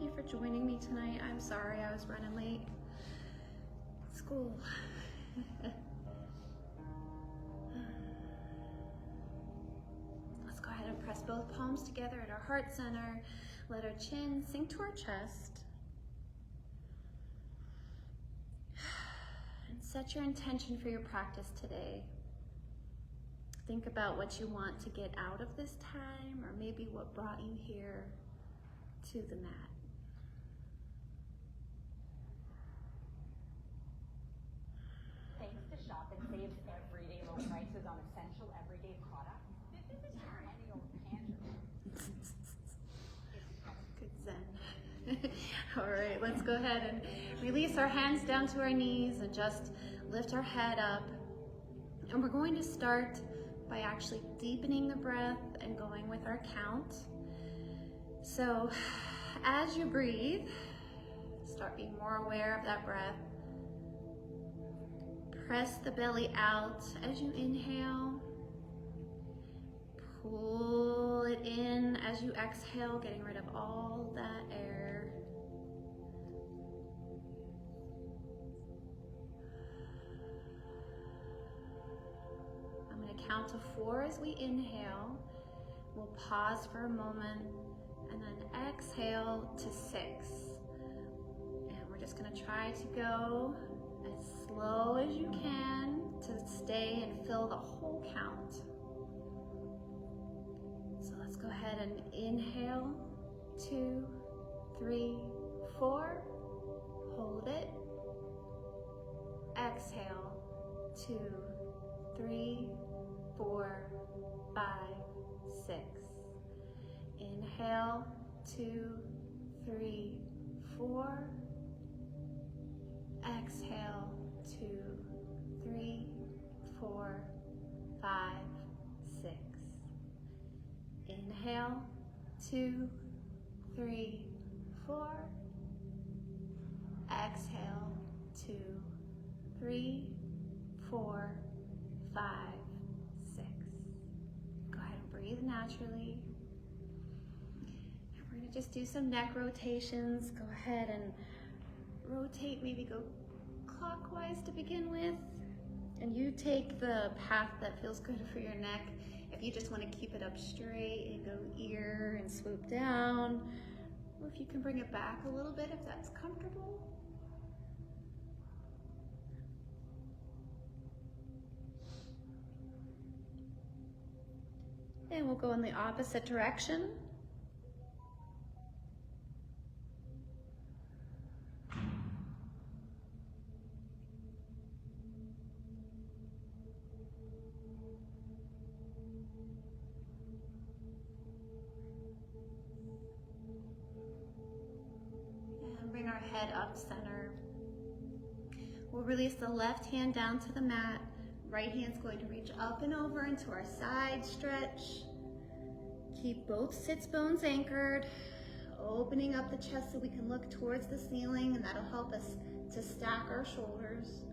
you for joining me tonight. I'm sorry I was running late. School. Let's go ahead and press both palms together at our heart center. Let our chin sink to our chest. And set your intention for your practice today. Think about what you want to get out of this time, or maybe what brought you here to the mat. Thanks to Shop, it saves everyday low prices on essential everyday products. This is your annual pantry. Good zen. All right, let's go ahead and release our hands down to our knees and just lift our head up. And we're going to start by actually deepening the breath and going with our count. So as you breathe, start being more aware of that breath. Press the belly out as you inhale. Pull it in as you exhale, getting rid of all that air. I'm going to count to 4 as we inhale. We'll pause for a moment and then exhale to 6. And we're just going to try to go as slow as you can to stay and fill the whole count. So let's go ahead and inhale, 2, 3, 4, hold it. Exhale, 2, 3, 4, 5, 6. Inhale, 2, 3, 4. Exhale, 2, 3, 4, 5, 6. Inhale, 2, 3, 4. Exhale, 2, 3, 4, 5, 6. Go ahead and breathe naturally. And we're going to just do some neck rotations. Go ahead and rotate, maybe go clockwise to begin with. And you take the path that feels good for your neck. If you just want to keep it up straight and go ear and swoop down, or if you can bring it back a little bit if that's comfortable. And we'll go in the opposite direction. Bring our head up center. We'll release the left hand down to the mat. Right hand's going to reach up and over into our side stretch. Keep both sits bones anchored, opening up the chest so we can look towards the ceiling, and that'll help us to stack our shoulders.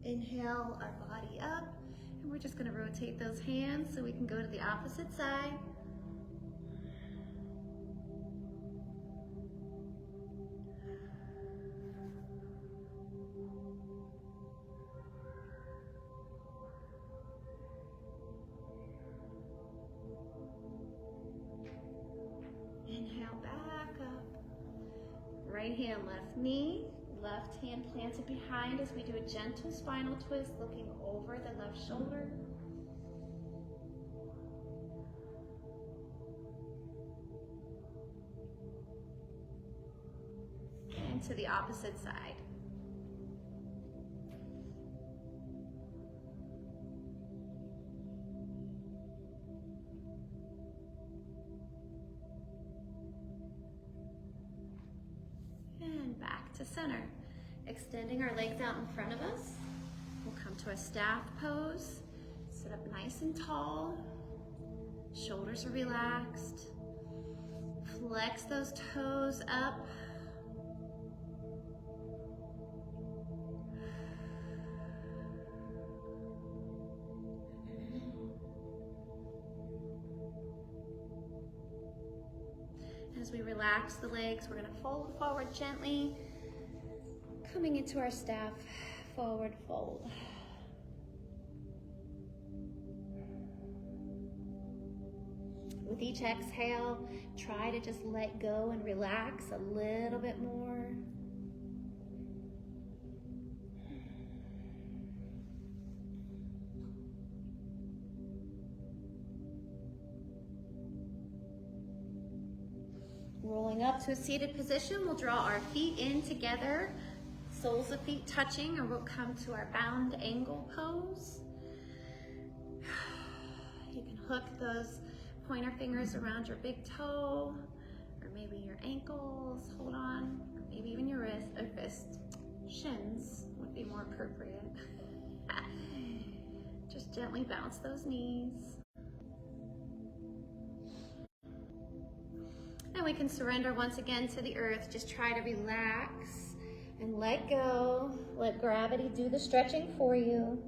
Inhale our body up, and we're just going to rotate those hands so we can go to the opposite side. Inhale back up. Right hand, left knee. Left hand planted behind as we do a gentle spinal twist, looking over the left shoulder. And to the opposite side. And back to center. Extending our legs out in front of us. We'll come to a staff pose. Sit up nice and tall. Shoulders are relaxed. Flex those toes up. relax the legs. We're gonna fold forward gently, coming into our staff, forward fold. With each exhale, try to just let go and relax a little bit more. Rolling up to a seated position, we'll draw our feet in together, soles of feet touching, or we'll come to our bound angle pose. You can hook those pointer fingers around your big toe, or maybe your ankles, hold on, or maybe even your wrist. Shins would be more appropriate. Just gently bounce those knees. And we can surrender once again to the earth. Just try to relax and let go. Let gravity do the stretching for you.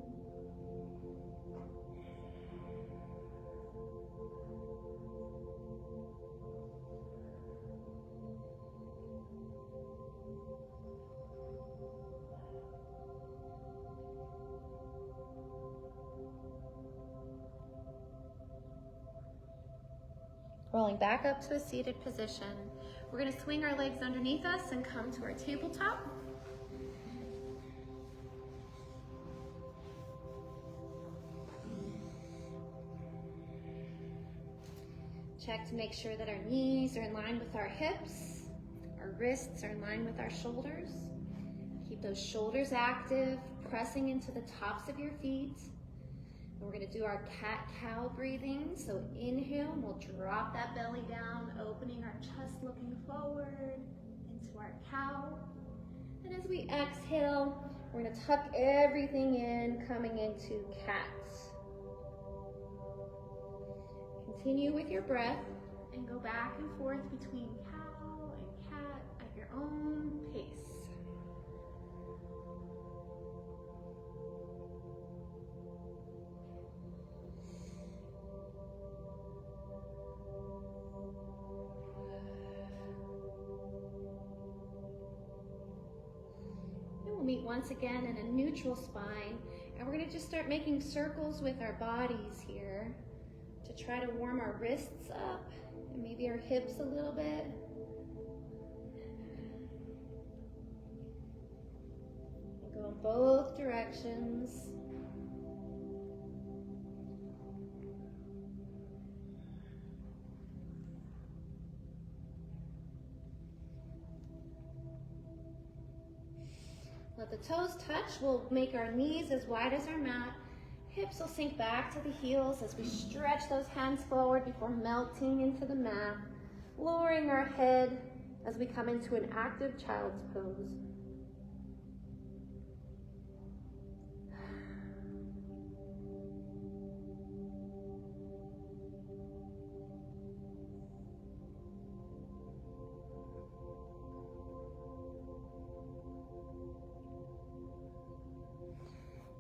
Rolling back up to a seated position. We're going to swing our legs underneath us and come to our tabletop. Check to make sure that our knees are in line with our hips, our wrists are in line with our shoulders. Keep those shoulders active, pressing into the tops of your feet. We're going to do our cat-cow breathing. So inhale, we'll drop that belly down, opening our chest, looking forward into our cow. And as we exhale, we're going to tuck everything in, coming into cat. Continue with your breath and go back and forth between cow and cat at your own pace. Meet once again in a neutral spine, and we're going to just start making circles with our bodies here to try to warm our wrists up and maybe our hips a little bit. And go in both directions. Let the toes touch. We'll make our knees as wide as our mat. Hips will sink back to the heels as we stretch those hands forward before melting into the mat, lowering our head as we come into an active child's pose.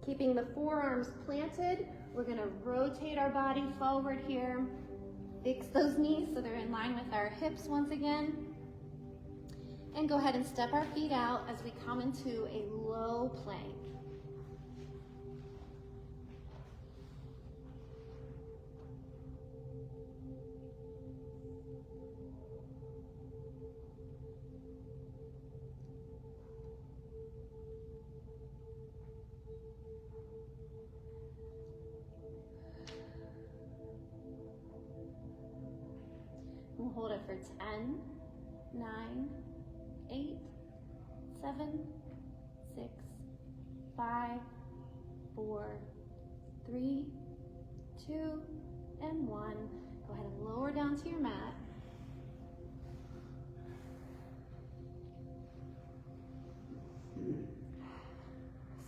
Keeping the forearms planted, we're going to rotate our body forward here. Fix those knees so they're in line with our hips once again. And go ahead and step our feet out as we come into a low plank. We'll hold it for 10, 9, 8, 7, 6, 5, 4, 3, 2, and 1. Go ahead and lower down to your mat.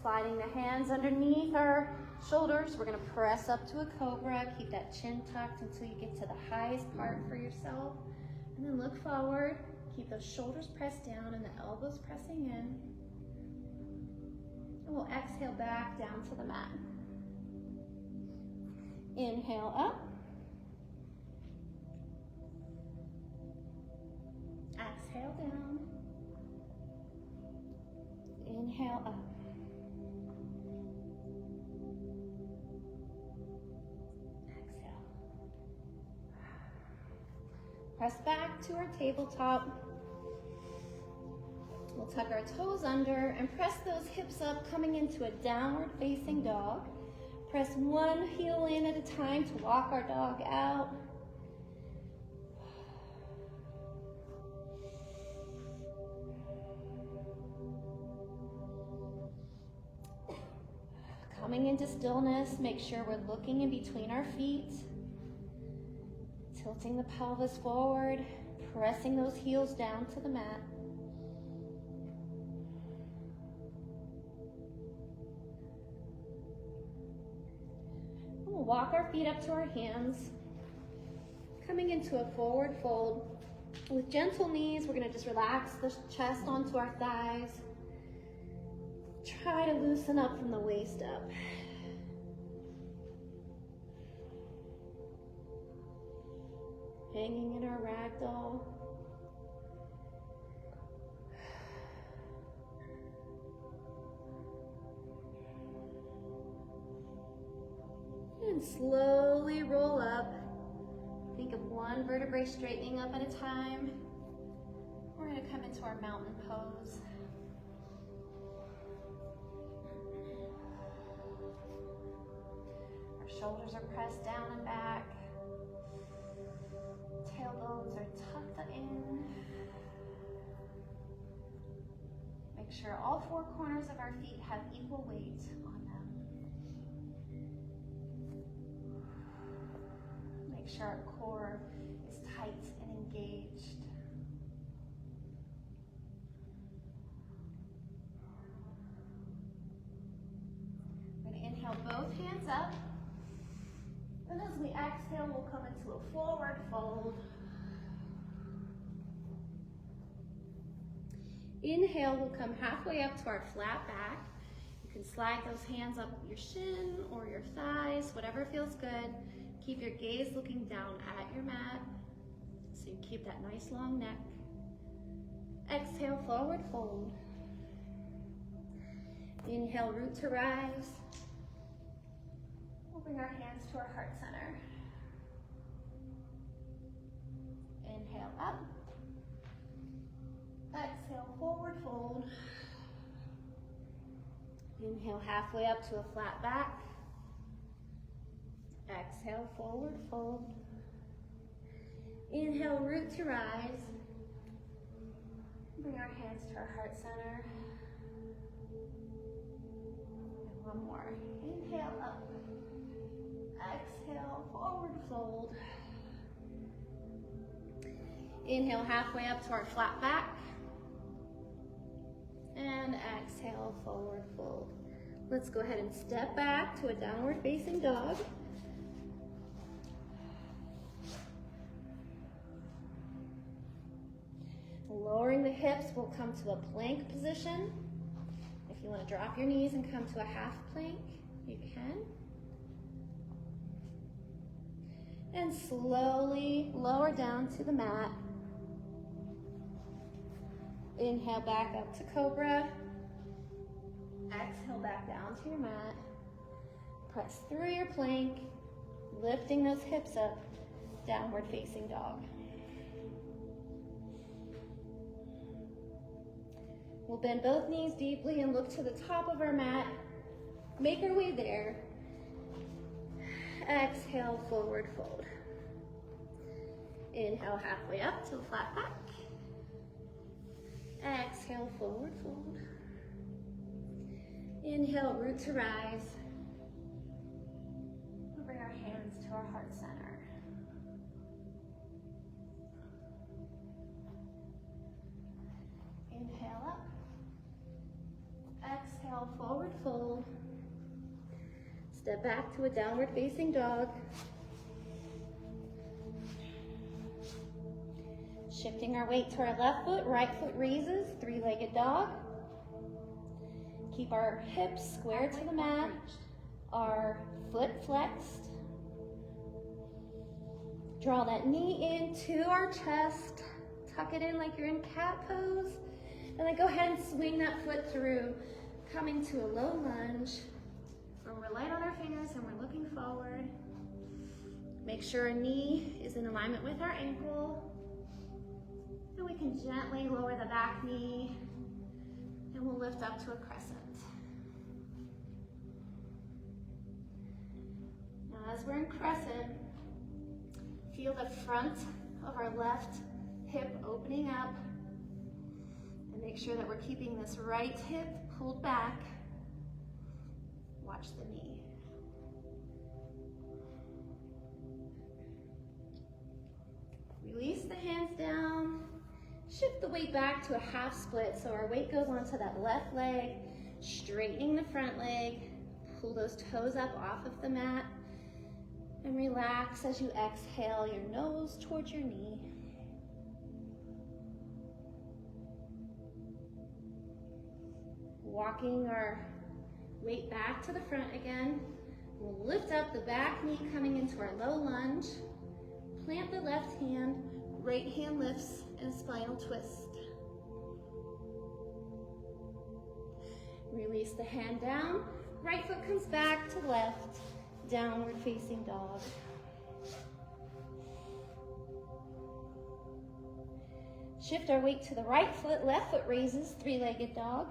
Sliding the hands underneath our shoulders, we're going to press up to a cobra. Keep that chin tucked until you get to the highest part for yourself. And then look forward. Keep those shoulders pressed down and the elbows pressing in. And we'll exhale back down to the mat. Inhale up. Exhale down. Inhale up. Exhale. Press back to our tabletop. We'll tuck our toes under and press those hips up, coming into a downward facing dog. Press one heel in at a time to walk our dog out. Coming into stillness, make sure we're looking in between our feet. Tilting the pelvis forward, pressing those heels down to the mat. We'll walk our feet up to our hands, coming into a forward fold. With gentle knees, we're gonna just relax the chest onto our thighs. Try to loosen up from the waist up. Hanging in our ragdoll. And slowly roll up. Think of one vertebrae straightening up at a time. We're going to come into our mountain pose. Our shoulders are pressed down and back. Tailbones are tucked in. Make sure all four corners of our feet have equal weight on them. Make sure our core is tight and engaged. We're going to inhale both hands up. And as we exhale, we'll come into a forward fold. Inhale, we'll come halfway up to our flat back. You can slide those hands up your shin or your thighs, whatever feels good. Keep your gaze looking down at your mat, so you keep that nice long neck. Exhale, forward fold. Inhale, root to rise. We'll bring our hands to our heart center. Inhale up. Exhale, forward fold. Inhale, halfway up to a flat back. Exhale, forward fold. Inhale, root to rise. Bring our hands to our heart center. And one more. Inhale, up. Exhale, forward fold. Inhale, halfway up to our flat back. And exhale, forward fold. Let's go ahead and step back to a downward facing dog. Lowering the hips, we'll come to a plank position. If you want to drop your knees and come to a half plank, you can. And slowly lower down to the mat. Inhale back up to cobra. Exhale back down to your mat. Press through your plank, lifting those hips up, downward facing dog. We'll bend both knees deeply and look to the top of our mat. Make our way there. Exhale, forward fold. Inhale, halfway up to a flat back. Exhale, forward fold. Inhale, root to rise. We'll bring our hands to our heart center. Inhale up. Exhale, forward fold. Step back to a downward facing dog. Shifting our weight to our left foot, right foot raises, three-legged dog. Keep our hips square to the mat, our foot flexed. Draw that knee into our chest, tuck it in like you're in cat pose. And then go ahead and swing that foot through, coming to a low lunge. Where we're light on our fingers and we're looking forward. Make sure our knee is in alignment with our ankle. And we can gently lower the back knee and we'll lift up to a crescent. Now as we're in crescent, feel the front of our left hip opening up and make sure that we're keeping this right hip pulled back. Watch the knee. Release the hands down. Shift the weight back to a half split so our weight goes onto that left leg, straightening the front leg. Pull those toes up off of the mat and relax as you exhale your nose towards your knee. Walking our weight back to the front again. We'll lift up the back knee coming into our low lunge. Plant the left hand, right hand lifts in a spinal twist. Release the hand down, right foot comes back to left, downward facing dog. Shift our weight to the right foot, left foot raises, three-legged dog.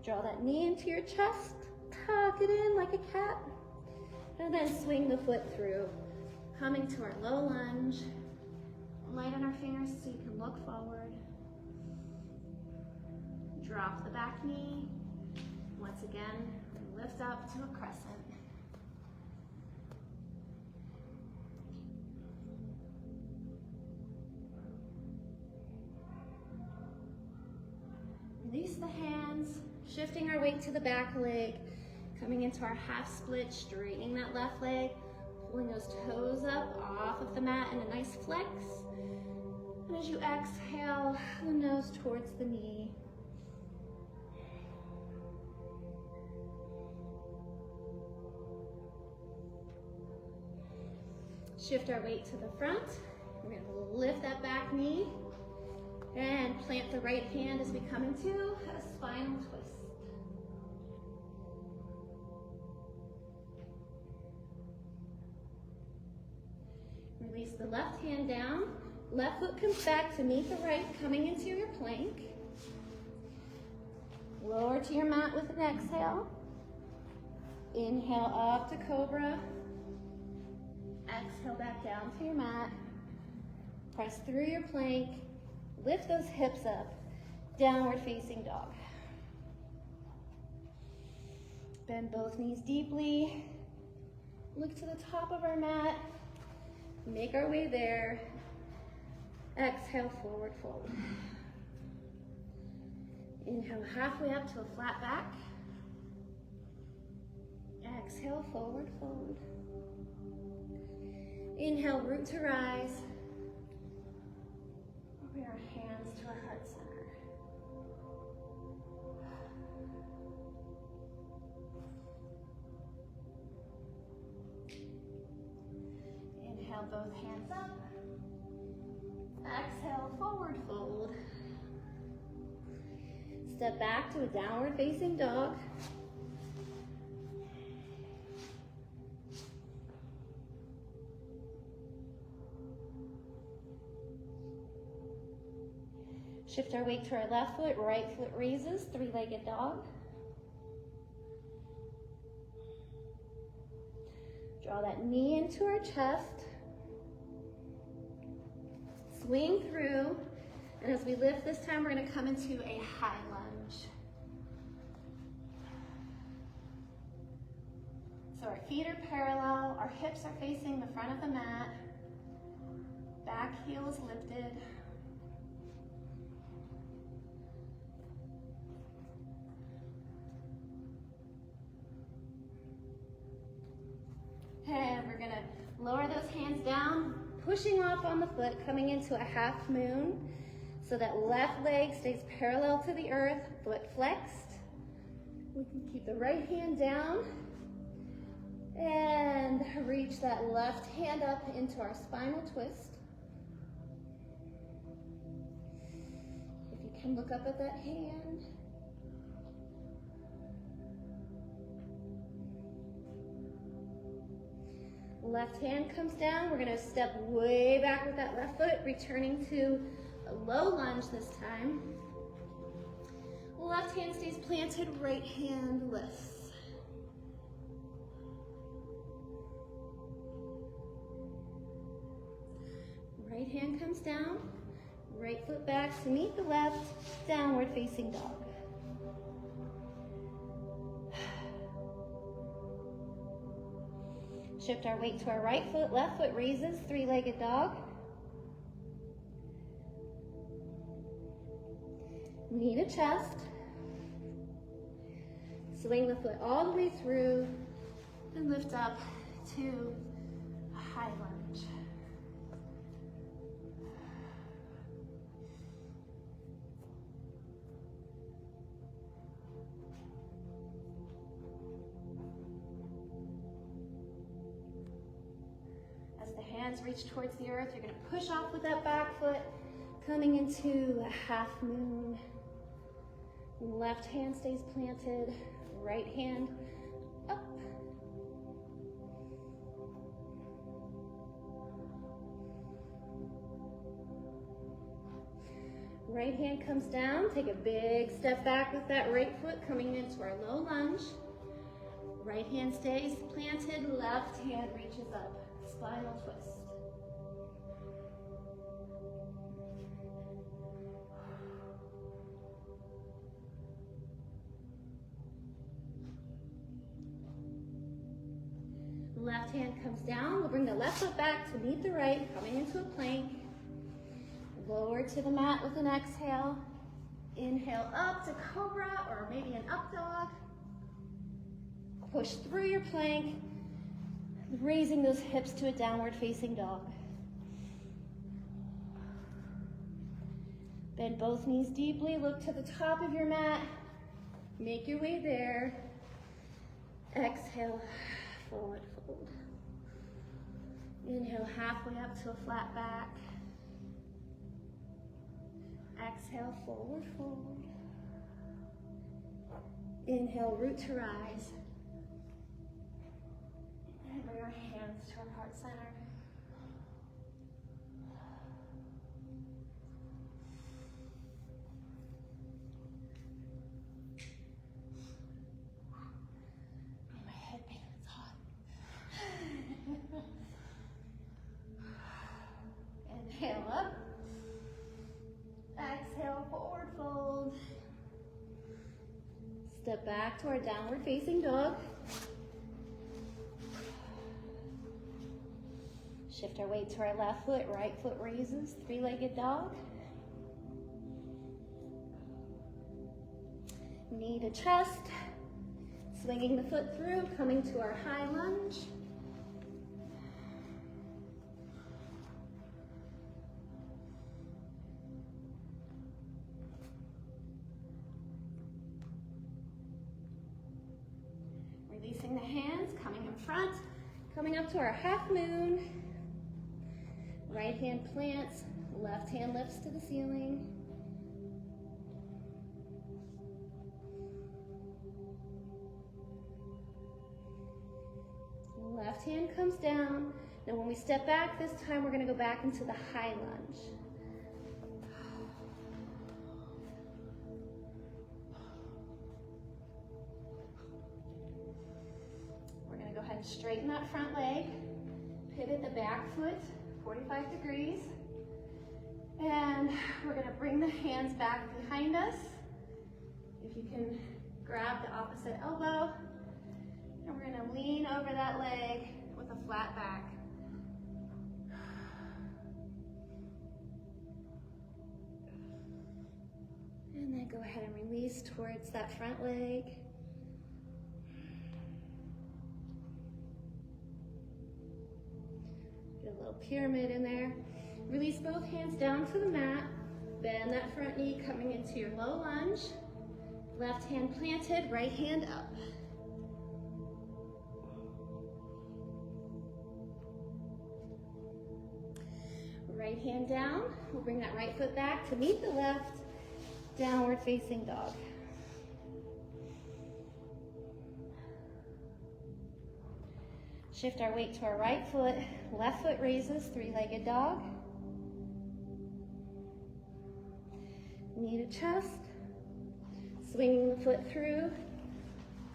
Draw that knee into your chest, tuck it in like a cat, and then swing the foot through, coming to our low lunge. Light on our fingers so you can look forward. Drop the back knee. Once again, lift up to a crescent. Release the hands, shifting our weight to the back leg, coming into our half split, straightening that left leg, pulling those toes up off of the mat in a nice flex. And as you exhale, the nose towards the knee. Shift our weight to the front. We're going to lift that back knee and plant the right hand as we come into a spinal twist. Release the left hand down. Left foot comes back to meet the right, coming into your plank. Lower to your mat with an exhale. Inhale up to cobra. Exhale back down to your mat. Press through your plank. Lift those hips up. Downward facing dog. Bend both knees deeply. Look to the top of our mat. Make our way there. Exhale, forward fold. Inhale halfway up to a flat back. Exhale, forward fold. Inhale, root to rise. Bring our hands to our heart center. Inhale, both hands up. Exhale, forward fold. Step back to a downward facing dog. Shift our weight to our left foot, right foot raises, three-legged dog. Draw that knee into our chest. Swing through, and as we lift this time, we're going to come into a high lunge. So our feet are parallel, our hips are facing the front of the mat, back heel is lifted. And we're going to lower those hands down, pushing off on the foot, coming into a half moon. So that left leg stays parallel to the earth, foot flexed. We can keep the right hand down And reach that left hand up into our spinal twist. If you can look up at that hand. Left hand comes down. We're gonna step way back with that left foot, returning to a low lunge this time. Left hand stays planted, right hand lifts. Right hand comes down, right foot back to meet the left, downward facing dog. Shift our weight to our right foot, left foot raises, three-legged dog. Knee to chest. Swing the foot all the way through and lift up to a high lunge. As the hands reach towards the earth, you're going to push off with that back foot, coming into a half moon. Left hand stays planted, right hand up. Right hand comes down, take a big step back with that right foot, coming into our low lunge. Right hand stays planted, left hand reaches up, spinal twist. Left hand comes down. We'll bring the left foot back to meet the right, coming into a plank. Lower to the mat with an exhale. Inhale up to cobra or maybe an up dog. Push through your plank, raising those hips to a downward facing dog. Bend both knees deeply, look to the top of your mat. Make your way there. Exhale, forward fold. Inhale, halfway up to a flat back. Exhale, forward fold. Inhale, root to rise. And bring our hands to our heart center. My head pain, it's hot. Inhale up. Exhale, forward fold. Step back to our downward facing dog. Shift our weight to our left foot, right foot raises, three-legged dog. Knee to chest, swinging the foot through, coming to our high lunge. Releasing the hands, coming in front, coming up to our half moon. Right hand plants, left hand lifts to the ceiling. Left hand comes down. Now when we step back this time, we're going to go back into the high lunge. We're going to go ahead and straighten that front leg. Pivot the back foot 45 degrees. And we're going to bring the hands back behind us. If you can grab the opposite elbow. And we're going to lean over that leg with a flat back. And then go ahead and release towards that front leg. Get a little pyramid in there. Release both hands down to the mat. Bend that front knee, coming into your low lunge. Left hand planted, right hand up. Right hand down. We'll bring that right foot back to meet the left. Downward facing dog. Shift our weight to our right foot. Left foot raises, three-legged dog. Knee to chest. Swinging the foot through.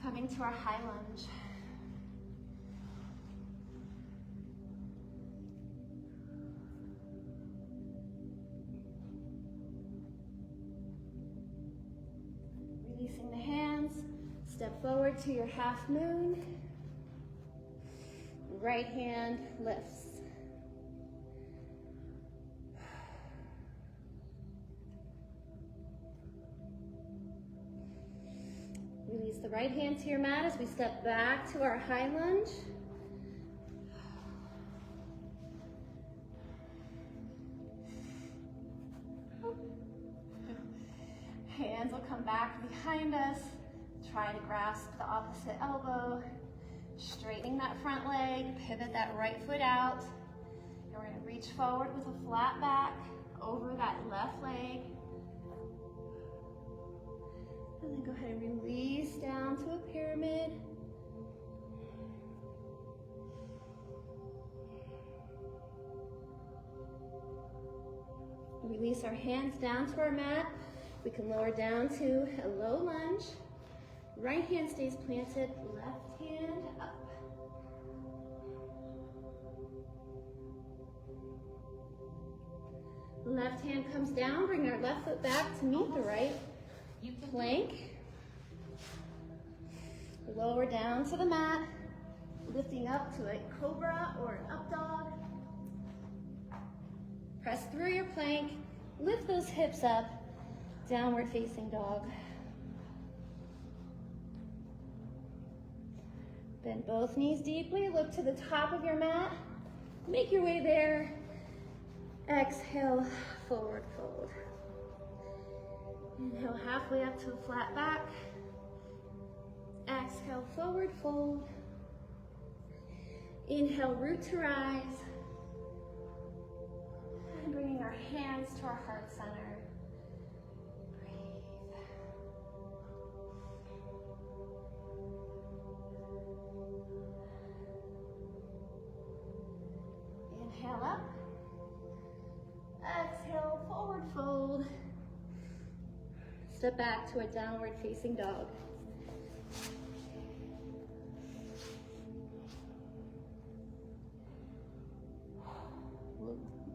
Coming to our high lunge. Releasing the hands. Step forward to your half moon. Right hand lifts. Release the right hand to your mat as we step back to our high lunge. Hands will come back behind us. Try to grasp the opposite elbow. Straightening that front leg, pivot that right foot out. And we're gonna reach forward with a flat back over that left leg. And then go ahead and release down to a pyramid. Release our hands down to our mat. We can lower down to a low lunge. Right hand stays planted, left hand up. Left hand comes down, bring our left foot back to meet the right. Plank. Lower down to the mat, lifting up to a cobra or an up dog. Press through your plank, lift those hips up, downward facing dog. Bend both knees deeply, look to the top of your mat. Make your way there. Exhale, forward fold. Inhale halfway up to a flat back. Exhale, forward fold. Inhale, root to rise. And bringing our hands to our heart center. Breathe. Inhale up. Exhale, forward fold. Step back to a downward facing dog.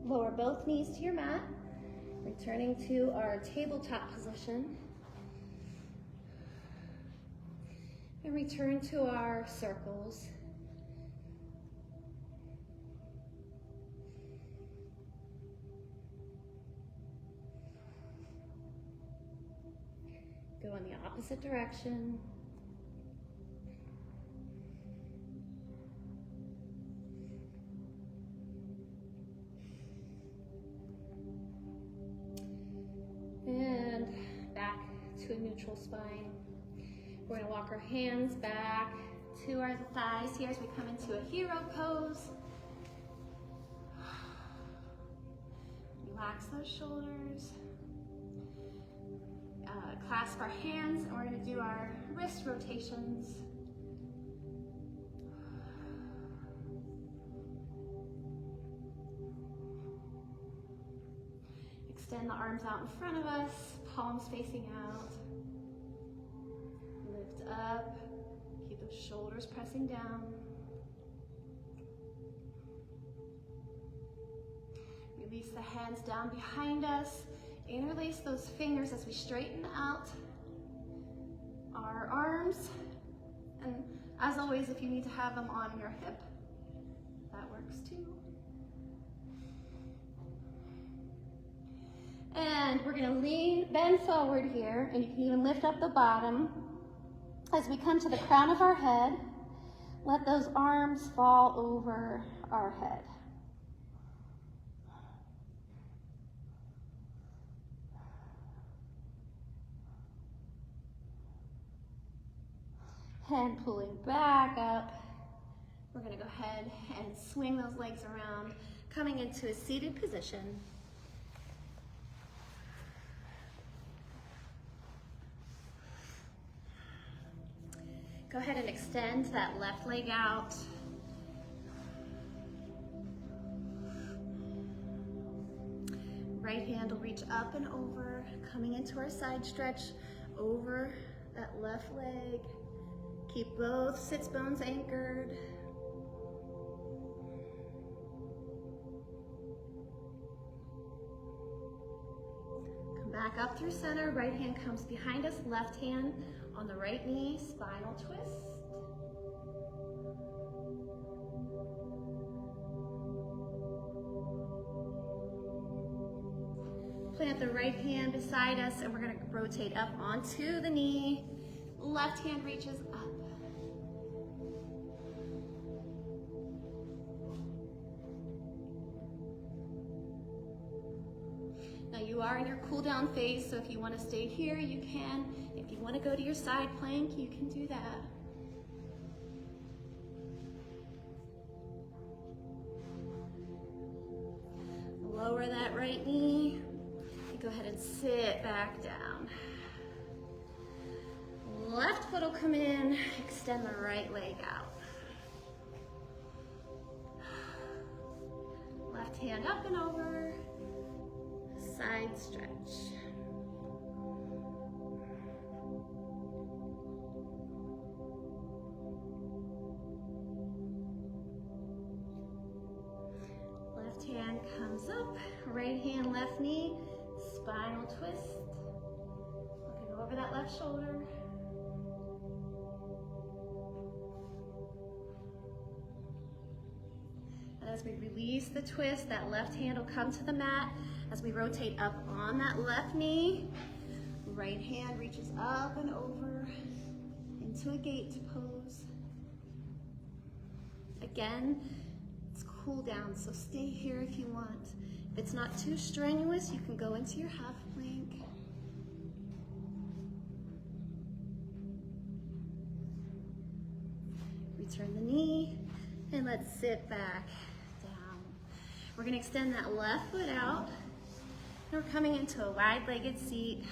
Lower both knees to your mat, returning to our tabletop position. And return to our circles. Go in the opposite direction. And back to a neutral spine. We're gonna walk our hands back to our thighs here as we come into a hero pose. Relax those shoulders. Clasp our hands, and we're going to do our wrist rotations. Extend the arms out in front of us, palms facing out. Lift up, keep those shoulders pressing down. Release the hands down behind us. Interlace those fingers as we straighten out our arms. And as always, if you need to have them on your hip, that works too. And we're gonna bend forward here, and you can even lift up the bottom. As we come to the crown of our head, let those arms fall over our head. And pulling back up, we're gonna go ahead and swing those legs around, coming into a seated position. Go ahead and extend that left leg out. Right hand will reach up and over, coming into our side stretch over that left leg. Keep both sits bones anchored. Come back up through center. Right hand comes behind us, left hand on the right knee, spinal twist. Plant the right hand beside us and we're going to rotate up onto the knee. Left hand reaches up. Now you are in your cool down phase, so if you want to stay here, you can. If you want to go to your side plank, you can do that. Lower that right knee. Go ahead and sit back down. Left foot will come in, extend the right leg out. Left hand up and over, side stretch. Left hand comes up, right hand, left knee, spinal twist, looking over that left shoulder. And as we release the twist, that left hand will come to the mat. As we rotate up on that left knee, right hand reaches up and over into a gate pose. Again, it's cool down, so stay here if you want. If it's not too strenuous, you can go into your half plank. Return the knee, and let's sit back down. We're gonna extend that left foot out, and we're coming into a wide-legged seat.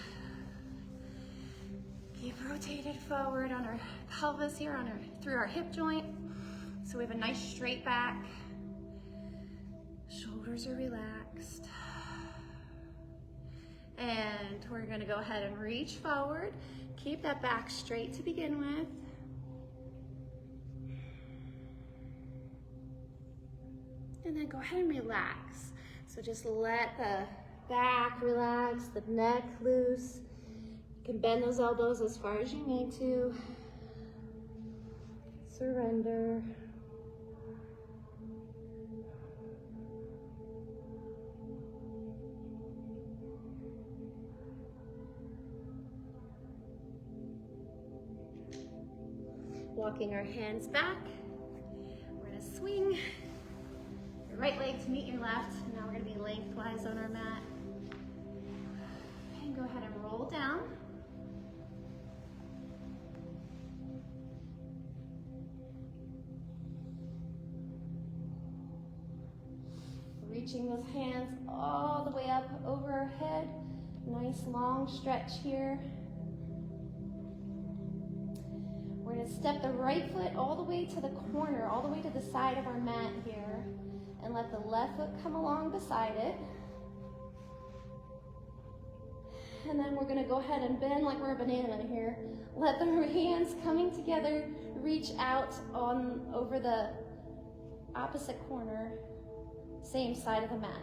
Keep rotated forward on our pelvis here, through our hip joint. So we have a nice straight back. Shoulders are relaxed. And we're gonna go ahead and reach forward. Keep that back straight to begin with. And then go ahead and relax. So just let the back relax, the neck loose. You can bend those elbows as far as you need to. Surrender. Walking our hands back. We're gonna swing your right leg to meet your left. Now we're gonna be lengthwise on our mat. And go ahead and roll down. Reaching those hands all the way up over our head. Nice long stretch here. We're going to step the right foot all the way to the corner, all the way to the side of our mat here, and let the left foot come along beside it. And then we're going to go ahead and bend like we're a banana here. Let the hands coming together reach out on over the opposite corner, same side of the mat.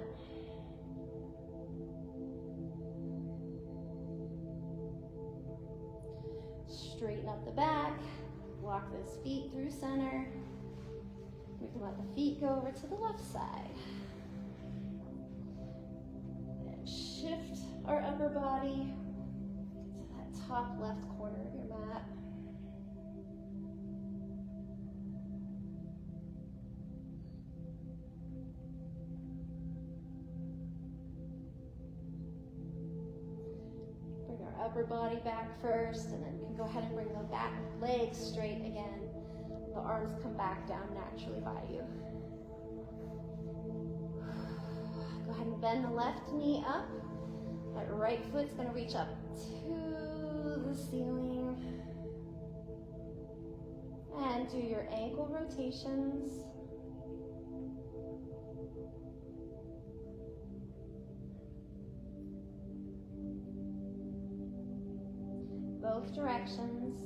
Straighten up the back, walk those feet through center. We can let the feet go over to the left side. And shift our upper body to that top left corner of your mat. Upper body back first, and then you can go ahead and bring the back legs straight again. The arms come back down naturally by you. bend the left knee up. That right foot's gonna reach up to the ceiling. And do your ankle rotations. Both directions.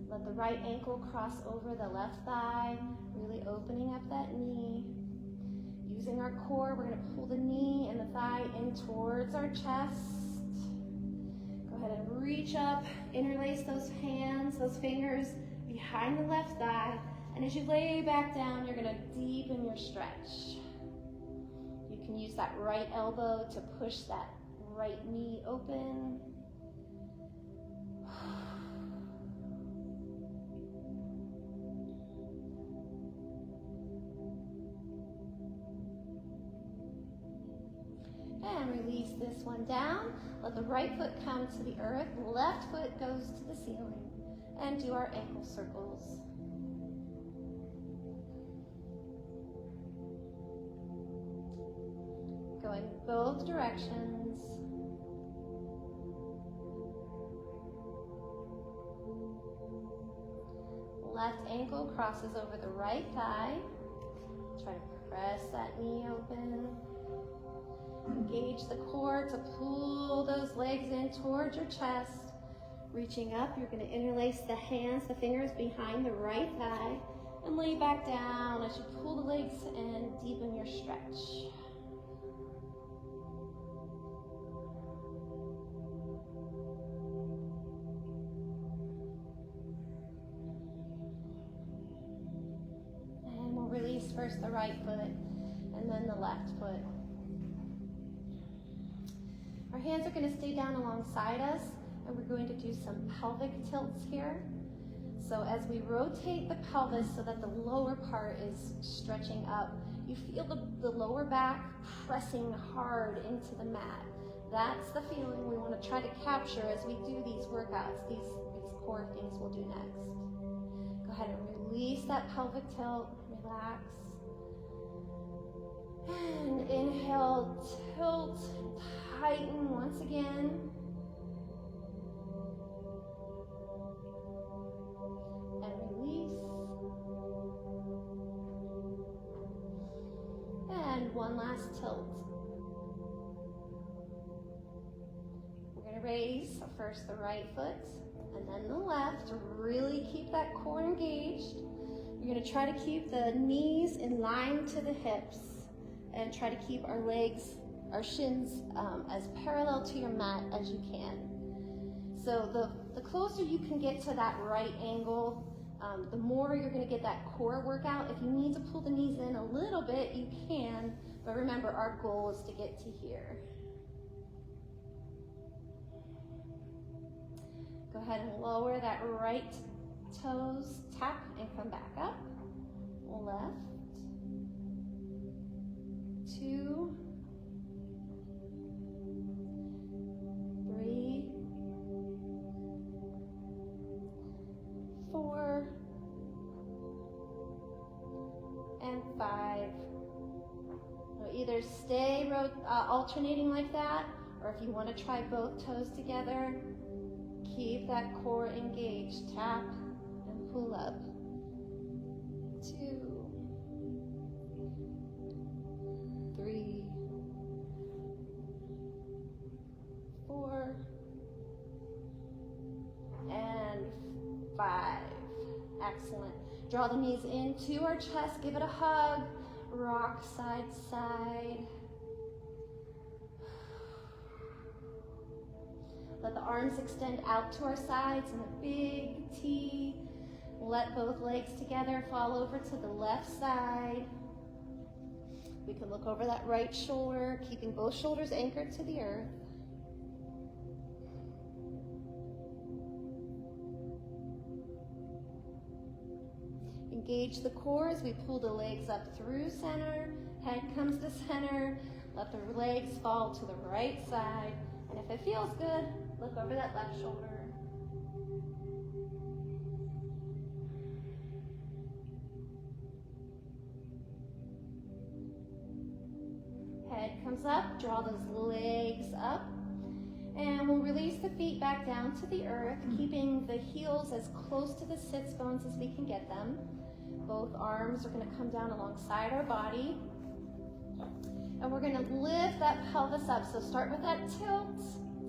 Let the right ankle cross over the left thigh, really opening up that knee. Using our core, we're going to pull the knee and the thigh in towards our chest. Go ahead and reach up, interlace those hands, those fingers behind the left thigh. And as you lay back down, you're going to deepen your stretch. You can use that right elbow to push that right knee open. And release this one down. Let the right foot come to the earth. Left foot goes to the ceiling. And do our ankle circles. Going both directions. Left ankle crosses over the right thigh. Try to press that knee open. Engage the core to pull those legs in towards your chest. Reaching up, you're going to interlace the hands, the fingers behind the right thigh, and lay back down as you pull the legs and deepen your stretch. And we'll release first the right foot and then the left foot. Our hands are going to stay down alongside us, and we're going to do some pelvic tilts here. So as we rotate the pelvis so that the lower part is stretching up, you feel the lower back pressing hard into the mat. That's the feeling we want to try to capture as we do these workouts, these core things we'll do next. Go ahead and release that pelvic tilt, relax. And inhale, tilt, tighten once again. And release. And one last tilt. We're going to raise first the right foot and then the left to really keep that core engaged. You're going to try to keep the knees in line to the hips and try to keep our legs, our shins as parallel to your mat as you can. So the closer you can get to that right angle, the more you're going to get that core workout. If you need to pull the knees in a little bit, you can, but remember our goal is to get to here. Go ahead and lower that right toes, tap and come back up. Left, 2, 3, 4, and 5. Now either stay alternating like that, or if you want to try both toes together, keep that core engaged. Tap and pull up. 2, 3, 4, and 5. Excellent. Draw the knees into our chest. Give it a hug. Rock side to side. Let the arms extend out to our sides in a big T. Let both legs together fall over to the left side. We can look over that right shoulder, keeping both shoulders anchored to the earth. Engage the core as we pull the legs up through center. Head comes to center. Let the legs fall to the right side. And if it feels good, look over that left shoulder. Head comes up, draw those legs up. And we'll release the feet back down to the earth, keeping the heels as close to the sits bones as we can get them. Both arms are going to come down alongside our body. And we're going to lift that pelvis up. So start with that tilt,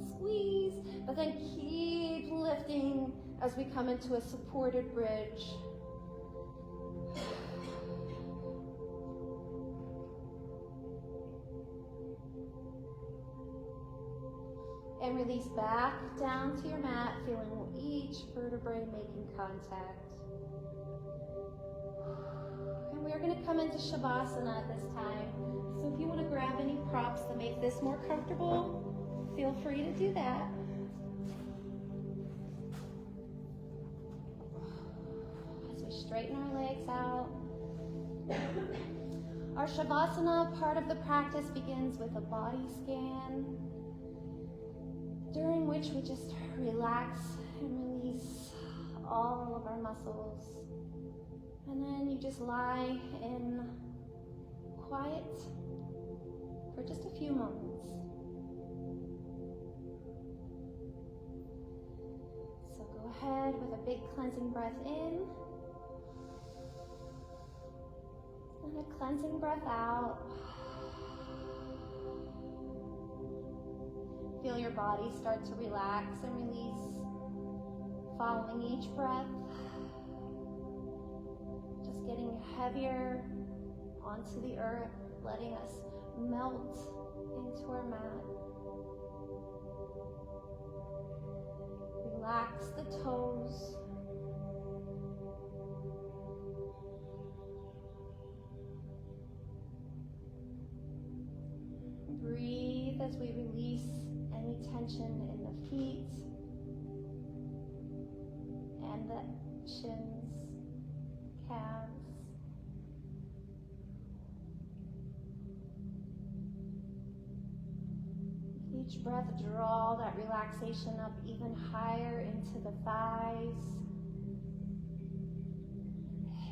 squeeze, but then keep lifting as we come into a supported bridge. And release back down to your mat, feeling each vertebrae making contact. And we're going to come into Shavasana this time. So if you want to grab any props that make this more comfortable, feel free to do that. As we straighten our legs out. Our Shavasana part of the practice begins with a body scan, during which we just relax and release all of our muscles. And then you just lie in quiet for just a few moments. So go ahead with a big cleansing breath in and a cleansing breath out. Feel your body start to relax and release following each breath. Just getting heavier onto the earth, letting us melt into our mat. Relax the toes. Breathe as we release any tension in the feet and the shins, calves. With each breath, draw that relaxation up even higher into the thighs,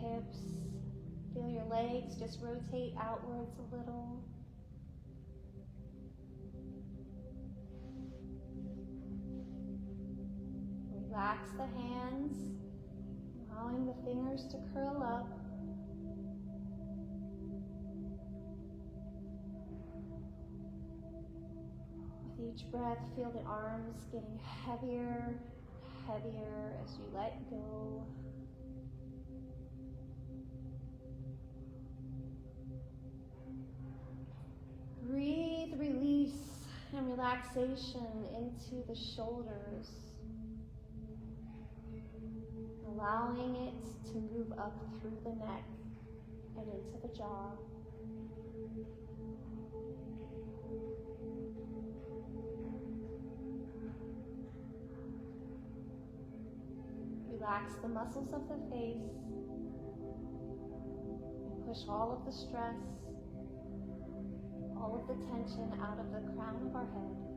hips. Feel your legs just rotate outwards a little. Relax the hands, allowing the fingers to curl up. With each breath, feel the arms getting heavier, heavier as you let go. Breathe release and relaxation into the shoulders, allowing it to move up through the neck and into the jaw. Relax the muscles of the face and push all of the stress, all of the tension out of the crown of our head.